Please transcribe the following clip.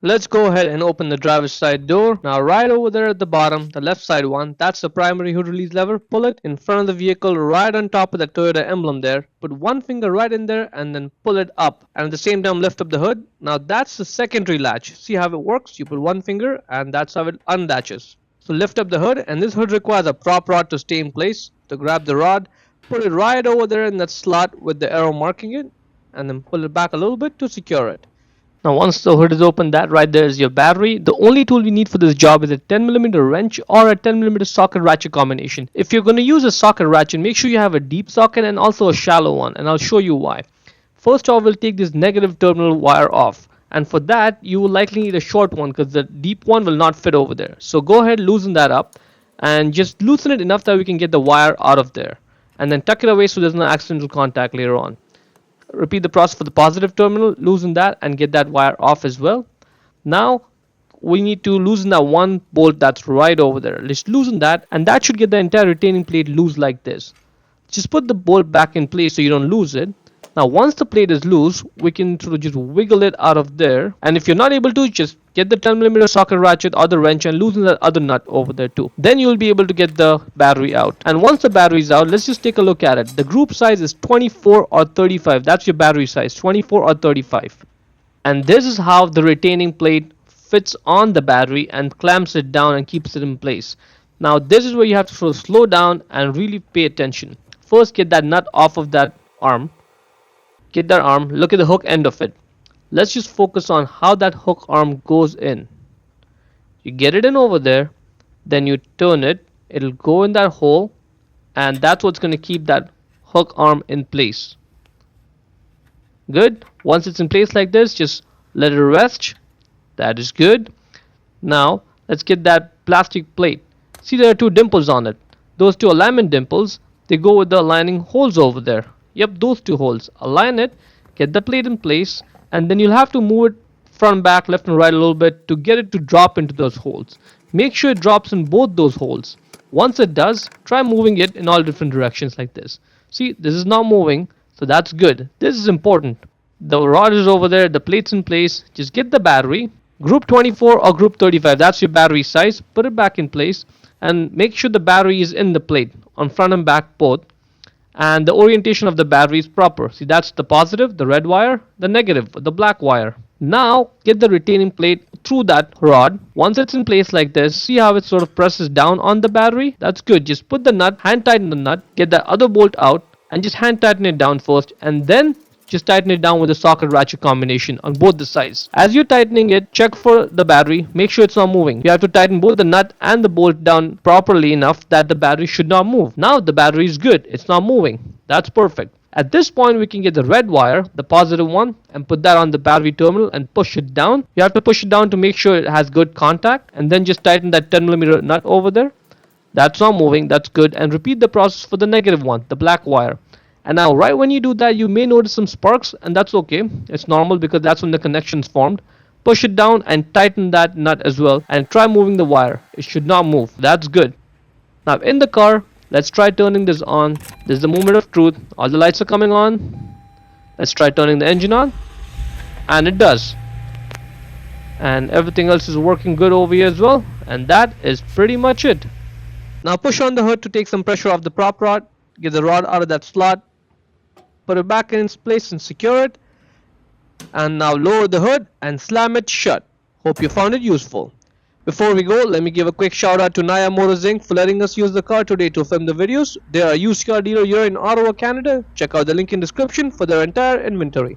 Let's go ahead and open the driver's side door. Now right over there at the bottom, the left side one, that's the primary hood release lever. Pull it in front of the vehicle right on top of the Toyota emblem there. Put one finger right in there and then pull it up. And at the same time lift up the hood. Now that's the secondary latch. See how it works? You put one finger and that's how it unlatches. So lift up the hood, and this hood requires a prop rod to stay in place. To grab the rod, put it right over there in that slot with the arrow marking it, and then pull it back a little bit to secure it. Now once the hood is open, that right there is your battery. The only tool we need for this job is a 10mm wrench or a 10mm socket ratchet combination. If you're going to use a socket ratchet, make sure you have a deep socket and also a shallow one, and I'll show you why. First off, we'll take this negative terminal wire off, and for that you will likely need a short one because the deep one will not fit over there. So go ahead, loosen that up, and just loosen it enough that we can get the wire out of there, and then tuck it away so there's no accidental contact later on. Repeat the process for the positive terminal, loosen that and get that wire off as well. Now we need to loosen that one bolt that's right over there. Let's loosen that, and that should get the entire retaining plate loose like this. Just put the bolt back in place so you don't lose it. Now once the plate is loose, we can sort of just wiggle it out of there, and if you're not able to, just get the 10mm socket ratchet or the wrench and loosen that other nut over there too. Then you'll be able to get the battery out. And once the battery is out, let's just take a look at it. The group size is 24 or 35. That's your battery size, 24 or 35. And this is how the retaining plate fits on the battery and clamps it down and keeps it in place. Now this is where you have to sort of slow down and really pay attention. First, get that nut off of that arm. Get that arm, look at the hook end of it. Let's just focus on how that hook arm goes in. You get it in over there, then you turn it, it'll go in that hole, and that's what's going to keep that hook arm in place. Good. Once it's in place like this, just let it rest. That is good. Now let's get that plastic plate. See, there are two dimples on it. Those two alignment dimples, they go with the aligning holes over there. Yep, those two holes. Align it, get the plate in place, and then you'll have to move it front, back, left and right a little bit to get it to drop into those holes. Make sure it drops in both those holes. Once it does, try moving it in all different directions like this. See, this is not moving, so that's good. This is important. The rod is over there, the plate's in place. Just get the battery, group 24 or group 35, that's your battery size. Put it back in place and make sure the battery is in the plate on front and back both, and the orientation of the battery is proper. See, that's the positive, the red wire, the negative, the black wire. Now get the retaining plate through that rod. Once it's in place like this, see how it sort of presses down on the battery? That's good. Just put the nut, hand tighten the nut, get that other bolt out, and just hand tighten it down first, and then just tighten it down with the socket ratchet combination on both the sides. As you're tightening it, check for the battery, make sure it's not moving. You have to tighten both the nut and the bolt down properly enough that the battery should not move. Now the battery is good, it's not moving. That's perfect. At this point, we can get the red wire, the positive one, and put that on the battery terminal and push it down. You have to push it down to make sure it has good contact, and then just tighten that 10mm nut over there. That's not moving, that's good. And repeat the process for the negative one, the black wire. And now right when you do that, you may notice some sparks, and that's okay. It's normal because that's when the connection's formed. Push it down and tighten that nut as well, and try moving the wire. It should not move. That's good. Now in the car, let's try turning this on. This is the moment of truth. All the lights are coming on. Let's try turning the engine on, and it does. And everything else is working good over here as well, and that is pretty much it. Now push on the hood to take some pressure off the prop rod. Get the rod out of that slot, put it back in its place and secure it, and now lower the hood and slam it shut. Hope you found it useful. Before we go, let me give a quick shout out to Naya Motors Inc. for letting us use the car today to film the videos. They are a used car dealer here in Ottawa, Canada. Check out the link in description for their entire inventory.